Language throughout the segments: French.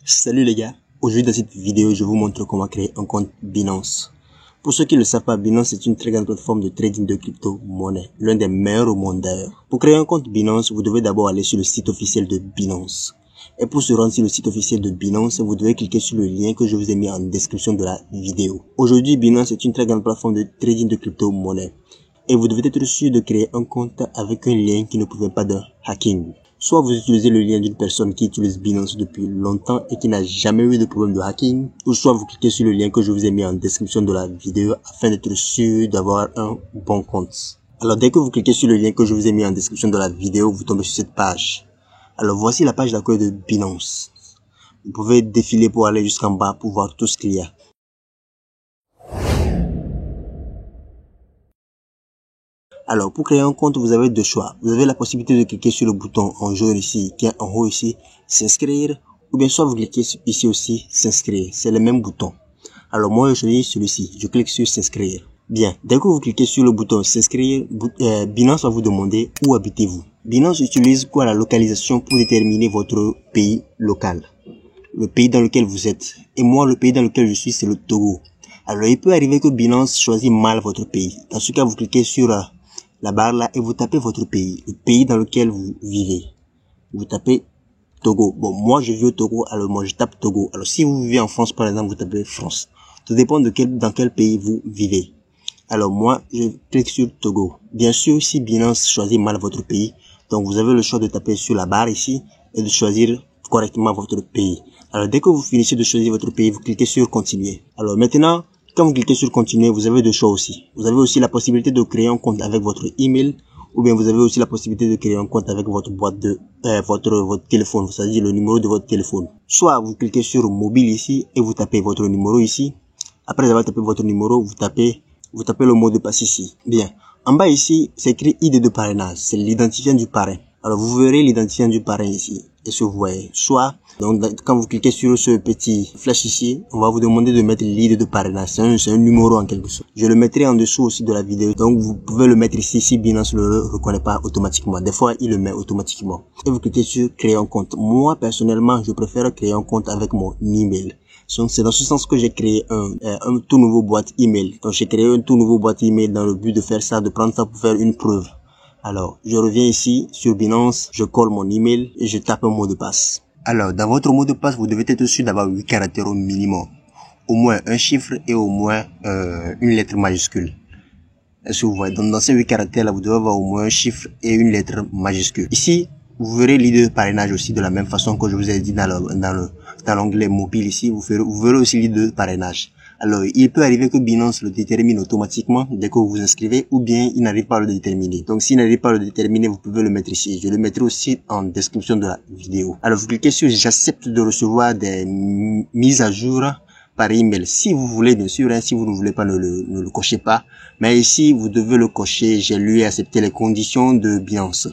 Salut les gars, aujourd'hui dans cette vidéo je vous montre comment créer un compte Binance. Pour ceux qui ne le savent pas, Binance est une très grande plateforme de trading de crypto-monnaie, l'un des meilleurs au monde d'ailleurs. Pour créer un compte Binance, vous devez d'abord aller sur le site officiel de Binance. Et pour se rendre sur le site officiel de Binance, vous devez cliquer sur le lien que je vous ai mis en description de la vidéo. Aujourd'hui, Binance est une très grande plateforme de trading de crypto-monnaie. Et vous devez être sûr de créer un compte avec un lien qui ne provient pas d'un hacking. Soit vous utilisez le lien d'une personne qui utilise Binance depuis longtemps et qui n'a jamais eu de problème de hacking, ou soit vous cliquez sur le lien que je vous ai mis en description de la vidéo afin d'être sûr d'avoir un bon compte. Alors dès que vous cliquez sur le lien que je vous ai mis en description de la vidéo, vous tombez sur cette page. Alors voici la page d'accueil de Binance. Vous pouvez défiler pour aller jusqu'en bas pour voir tout ce qu'il y a. Alors, pour créer un compte, vous avez deux choix. Vous avez la possibilité de cliquer sur le bouton en jaune ici, qui est en haut ici, s'inscrire, ou bien soit vous cliquez ici aussi, s'inscrire. C'est le même bouton. Alors, moi, je choisis celui-ci. Je clique sur s'inscrire. Bien. Dès que vous cliquez sur le bouton s'inscrire, Binance va vous demander où habitez-vous. Binance utilise quoi la localisation pour déterminer votre pays local. Le pays dans lequel vous êtes. Et moi, le pays dans lequel je suis, c'est le Togo. Alors, il peut arriver que Binance choisit mal votre pays. Dans ce cas, vous cliquez sur la barre là et vous tapez votre pays, le pays dans lequel vous vivez. Vous tapez Togo. Bon, moi je vis au Togo, alors moi je tape Togo. Alors si vous vivez en France par exemple, vous tapez France. Tout dépend de dans quel pays vous vivez. Alors moi je clique sur Togo. Bien sûr, si Binance choisit mal votre pays, donc vous avez le choix de taper sur la barre ici et de choisir correctement votre pays. Alors dès que vous finissez de choisir votre pays, vous cliquez sur continuer. Alors maintenant, quand vous cliquez sur continuer, vous avez deux choix aussi. Vous avez aussi la possibilité de créer un compte avec votre email, ou bien vous avez aussi la possibilité de créer un compte avec votre boîte de votre téléphone, c'est-à-dire le numéro de votre téléphone. Soit vous cliquez sur mobile ici et vous tapez votre numéro ici. Après avoir tapé votre numéro, vous tapez le mot de passe ici. Bien. En bas ici, c'est écrit ID de parrainage, c'est l'identifiant du parrain. Alors vous verrez l'identifiant du parrain ici. Et ce que vous voyez, soit, donc quand vous cliquez sur ce petit flèche ici, on va vous demander de mettre l'ID de parrainage. C'est un numéro en quelque sorte. Je le mettrai en dessous aussi de la vidéo. Donc vous pouvez le mettre ici si Binance ne le reconnaît pas automatiquement. Des fois, il le met automatiquement. Et vous cliquez sur créer un compte. Moi, personnellement, je préfère créer un compte avec mon email. Donc c'est dans ce sens que j'ai créé un tout nouveau boîte email. Donc j'ai créé un tout nouveau boîte email dans le but de faire ça, de prendre ça pour faire une preuve. Alors, je reviens ici sur Binance, je colle mon email et je tape un mot de passe. Alors, dans votre mot de passe, vous devez être sûr d'avoir 8 caractères au minimum. Au moins un chiffre et au moins une lettre majuscule. Est-ce que vous voyez? Donc, dans ces 8 caractères-là, vous devez avoir au moins un chiffre et une lettre majuscule. Ici, vous verrez l'ID de parrainage aussi de la même façon que je vous ai dit dans l'onglet mobile ici. Vous verrez aussi l'ID de parrainage. Alors, il peut arriver que Binance le détermine automatiquement dès que vous vous inscrivez, ou bien il n'arrive pas à le déterminer. Donc, s'il n'arrive pas à le déterminer, vous pouvez le mettre ici. Je le mettrai aussi en description de la vidéo. Alors, vous cliquez sur j'accepte de recevoir des mises à jour par email. Si vous voulez, bien sûr, hein, si vous ne voulez pas, ne le cochez pas. Mais ici, vous devez le cocher. J'ai lu et accepté les conditions de Binance.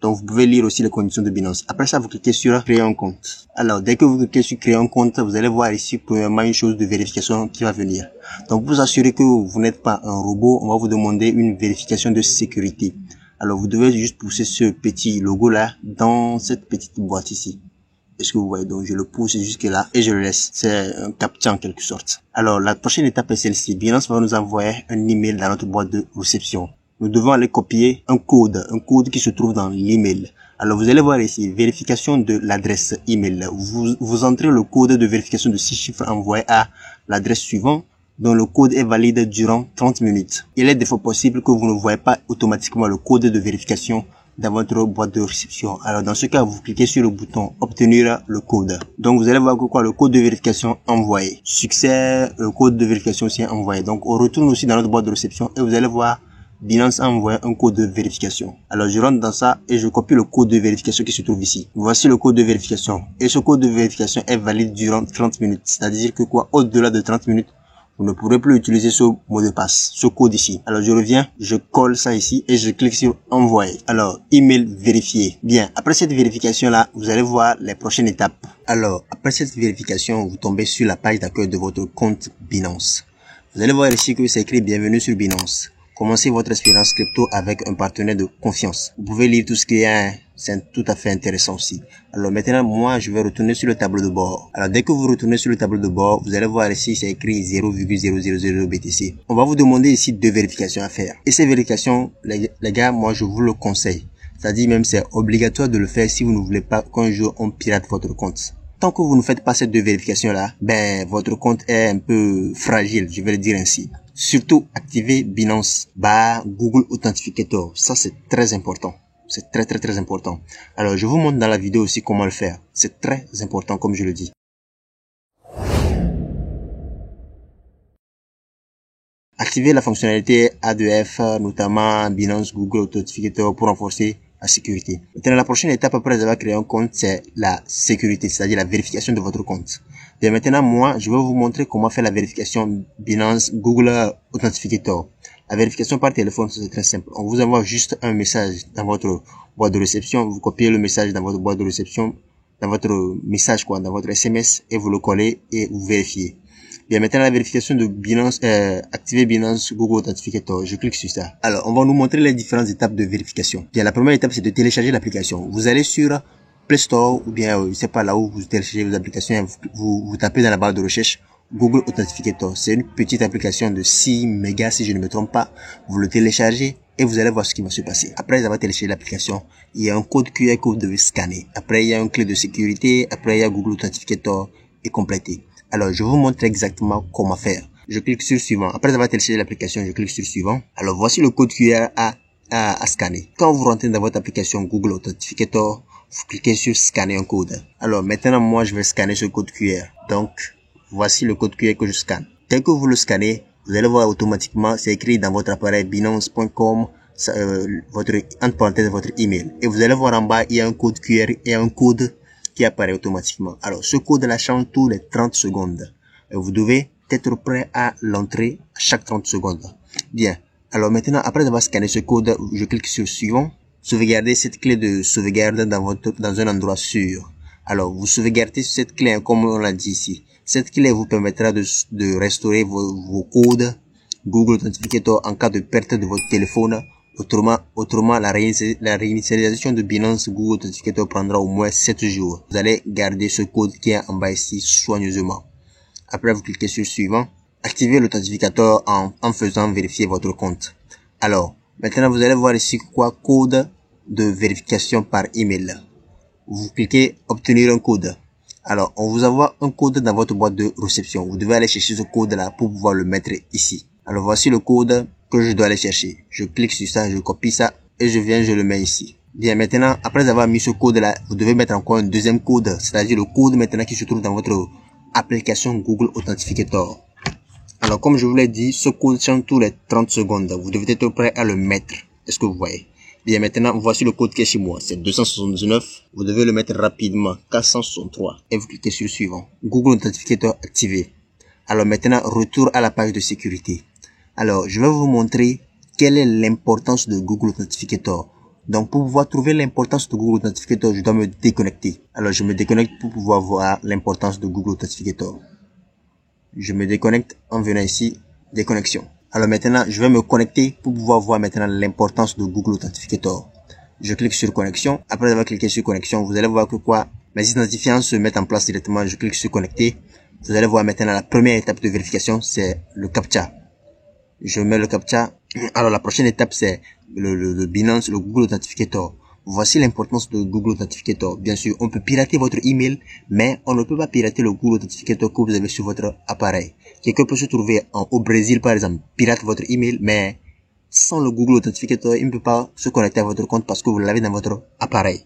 Donc, vous pouvez lire aussi les conditions de Binance. Après ça, vous cliquez sur créer un compte. Alors, dès que vous cliquez sur créer un compte, vous allez voir ici, premièrement, une chose de vérification qui va venir. Donc, pour vous assurer que vous n'êtes pas un robot, on va vous demander une vérification de sécurité. Alors, vous devez juste pousser ce petit logo-là dans cette petite boîte ici. Est-ce que vous voyez? Donc, je le pousse jusque là et je le laisse. C'est un captcha en quelque sorte. Alors, la prochaine étape est celle-ci. Binance va nous envoyer un email dans notre boîte de réception. Nous devons aller copier un code qui se trouve dans l'email. Alors, vous allez voir ici, vérification de l'adresse email. Vous entrez le code de vérification de 6 chiffres envoyé à l'adresse suivante, dont le code est valide durant 30 minutes. Il est des fois possible que vous ne voyez pas automatiquement le code de vérification dans votre boîte de réception. Alors, dans ce cas, vous cliquez sur le bouton obtenir le code. Donc, vous allez voir que le code de vérification envoyé. Succès, le code de vérification aussi envoyé. Donc, on retourne aussi dans notre boîte de réception et vous allez voir Binance a envoyé un code de vérification. Alors, je rentre dans ça et je copie le code de vérification qui se trouve ici. Voici le code de vérification. Et ce code de vérification est valide durant 30 minutes. C'est-à-dire que au-delà de 30 minutes, vous ne pourrez plus utiliser ce mot de passe, ce code ici. Alors, je reviens, je colle ça ici et je clique sur envoyer. Alors, email vérifié. Bien, après cette vérification-là, vous allez voir les prochaines étapes. Alors, après cette vérification, vous tombez sur la page d'accueil de votre compte Binance. Vous allez voir ici que c'est écrit bienvenue sur Binance. Commencez votre expérience crypto avec un partenaire de confiance. Vous pouvez lire tout ce qu'il y a C'est tout à fait intéressant aussi. Alors maintenant, moi, je vais retourner sur le tableau de bord. Alors dès que vous retournez sur le tableau de bord, vous allez voir ici, c'est écrit 0,000 BTC. On va vous demander ici 2 vérifications à faire. Et ces vérifications, les gars, moi, je vous le conseille. C'est-à-dire même, c'est obligatoire de le faire si vous ne voulez pas qu'un jour on pirate votre compte. Tant que vous ne faites pas ces 2 vérifications-là, ben, votre compte est un peu fragile, je vais le dire ainsi. Surtout, activez Binance Google Authenticator. Ça, c'est très important. C'est très important. Alors, je vous montre dans la vidéo aussi comment le faire. C'est très important, comme je le dis. Activez la fonctionnalité A2F, notamment Binance Google Authenticator pour renforcer la sécurité. Maintenant, la prochaine étape après avoir créé un compte, c'est la sécurité, c'est-à-dire la vérification de votre compte. Et maintenant, moi, je vais vous montrer comment faire la vérification Binance Google Authenticator. La vérification par téléphone, c'est très simple. On vous envoie juste un message dans votre boîte de réception. Vous copiez le message dans votre boîte de réception, dans votre message, dans votre SMS, et vous le collez et vous vérifiez. Bien, maintenant, la vérification de Binance, activer Binance Google Authenticator. Je clique sur ça. Alors, on va nous montrer les différentes étapes de vérification. Bien, la première étape, c'est de télécharger l'application. Vous allez sur Play Store, ou bien, je sais pas, là où vous téléchargez vos applications, vous tapez dans la barre de recherche Google Authenticator. C'est une petite application de 6 mégas, si je ne me trompe pas. Vous le téléchargez et vous allez voir ce qui va se passer. Après avoir téléchargé l'application, il y a un code QR que vous devez scanner. Après, il y a une clé de sécurité. Après, il y a Google Authenticator et compléter. Alors, je vous montre exactement comment faire. Je clique sur suivant. Après avoir téléchargé l'application, je clique sur suivant. Alors, voici le code QR à scanner. Quand vous rentrez dans votre application Google Authenticator, vous cliquez sur scanner un code. Alors, maintenant, moi, je vais scanner ce code QR. Donc, voici le code QR que je scanne. Dès que vous le scannez, vous allez voir automatiquement, c'est écrit dans votre appareil binance.com, votre, entre parenthèses, votre email. Et vous allez voir en bas, il y a un code QR et un code qui apparaît automatiquement. Alors, ce code-là change tous les 30 secondes. Et vous devez être prêt à l'entrer chaque 30 secondes. Bien. Alors maintenant, après avoir scanné ce code, je clique sur suivant. Sauvegardez cette clé de sauvegarde dans un endroit sûr. Alors, vous sauvegardez cette clé, comme on l'a dit ici. Cette clé vous permettra de restaurer vos codes Google Authenticator en cas de perte de votre téléphone. Autrement, la réinitialisation de Binance Google Authenticator prendra au moins 7 jours. Vous allez garder ce code qui est en bas ici soigneusement. Après, vous cliquez sur suivant. Activez l'authentificateur en faisant vérifier votre compte. Alors, maintenant, vous allez voir ici code de vérification par email. Vous cliquez obtenir un code. Alors, on vous envoie un code dans votre boîte de réception. Vous devez aller chercher ce code-là pour pouvoir le mettre ici. Alors, voici le code que je dois aller chercher. Je clique sur ça, je copie ça et je le mets ici. Bien, maintenant, après avoir mis ce code-là, vous devez mettre encore un deuxième code, c'est-à-dire le code maintenant qui se trouve dans votre application Google Authenticator. Alors, comme je vous l'ai dit, ce code change tous les 30 secondes. Vous devez être prêt à le mettre. Est-ce que vous voyez? Bien, maintenant, voici le code qui est chez moi. C'est 279. Vous devez le mettre rapidement. 463. Et vous cliquez sur suivant. Google Authenticator activé. Alors maintenant, retour à la page de sécurité. Alors, je vais vous montrer quelle est l'importance de Google Authenticator. Donc, pour pouvoir trouver l'importance de Google Authenticator, je dois me déconnecter. Alors, je me déconnecte pour pouvoir voir l'importance de Google Authenticator. Je me déconnecte en venant ici, déconnexion. Alors maintenant, je vais me connecter pour pouvoir voir maintenant l'importance de Google Authenticator. Je clique sur connexion. Après avoir cliqué sur connexion, vous allez voir que mes identifiants se mettent en place directement. Je clique sur connecter. Vous allez voir maintenant la première étape de vérification, c'est le CAPTCHA. Je mets le CAPTCHA. Alors la prochaine étape, c'est le Binance, le Google Authenticator. Voici l'importance de Google Authenticator. Bien sûr, on peut pirater votre email, mais on ne peut pas pirater le Google Authenticator que vous avez sur votre appareil. Quelqu'un peut se trouver au Brésil, par exemple, pirate votre email, mais sans le Google Authenticator, il ne peut pas se connecter à votre compte parce que vous l'avez dans votre appareil.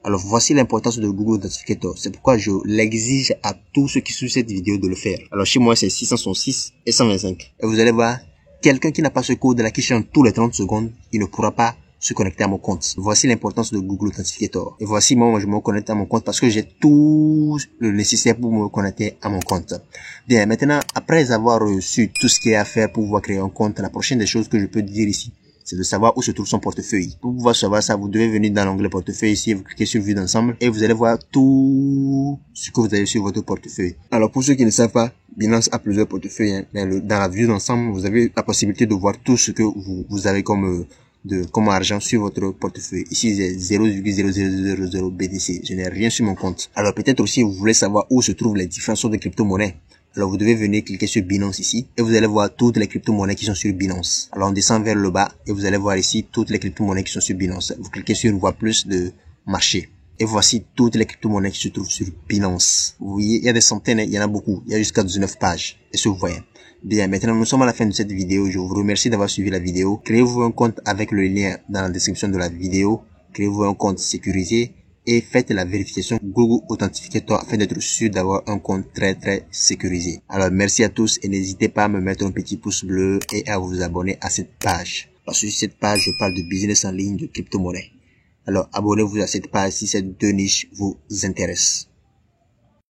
Alors, voici l'importance de Google Authenticator. C'est pourquoi je l'exige à tous ceux qui suivent cette vidéo de le faire. Alors, chez moi, c'est 666 et 125. Et vous allez voir, quelqu'un qui n'a pas ce code-là, qui change tous les 30 secondes, il ne pourra pas se connecter à mon compte. Voici l'importance de Google Authenticator. Et voici moi, je me connecte à mon compte parce que j'ai tout le nécessaire pour me connecter à mon compte. Bien, maintenant, après avoir reçu tout ce qu'il y a à faire pour pouvoir créer un compte, la prochaine des choses que je peux dire ici, c'est de savoir où se trouve son portefeuille. Pour pouvoir savoir ça, vous devez venir dans l'onglet portefeuille ici, vous cliquez sur vue d'ensemble et vous allez voir tout ce que vous avez sur votre portefeuille. Alors, pour ceux qui ne savent pas, Binance a plusieurs portefeuilles, mais dans la vue d'ensemble, vous avez la possibilité de voir tout ce que vous avez comme de comme argent sur votre portefeuille. Ici, c'est 0,0000 BTC. Je n'ai rien sur mon compte. Alors, peut-être aussi, vous voulez savoir où se trouvent les différentes sortes de crypto-monnaies. Alors, vous devez venir cliquer sur Binance ici et vous allez voir toutes les crypto-monnaies qui sont sur Binance. Alors, on descend vers le bas et vous allez voir ici toutes les crypto-monnaies qui sont sur Binance. Vous cliquez sur une voie plus de marché. Et voici toutes les crypto-monnaies qui se trouvent sur Binance. Vous voyez, il y a des centaines, il y en a beaucoup. Il y a jusqu'à 19 pages. Et ce, vous voyez. Bien, maintenant, nous sommes à la fin de cette vidéo. Je vous remercie d'avoir suivi la vidéo. Créez-vous un compte avec le lien dans la description de la vidéo. Créez-vous un compte sécurisé et faites la vérification Google Authenticator afin d'être sûr d'avoir un compte très sécurisé. Alors, merci à tous et n'hésitez pas à me mettre un petit pouce bleu et à vous abonner à cette page. Parce que sur cette page, je parle de business en ligne, de crypto-monnaie. Alors, abonnez-vous à cette page si ces deux niches vous intéressent.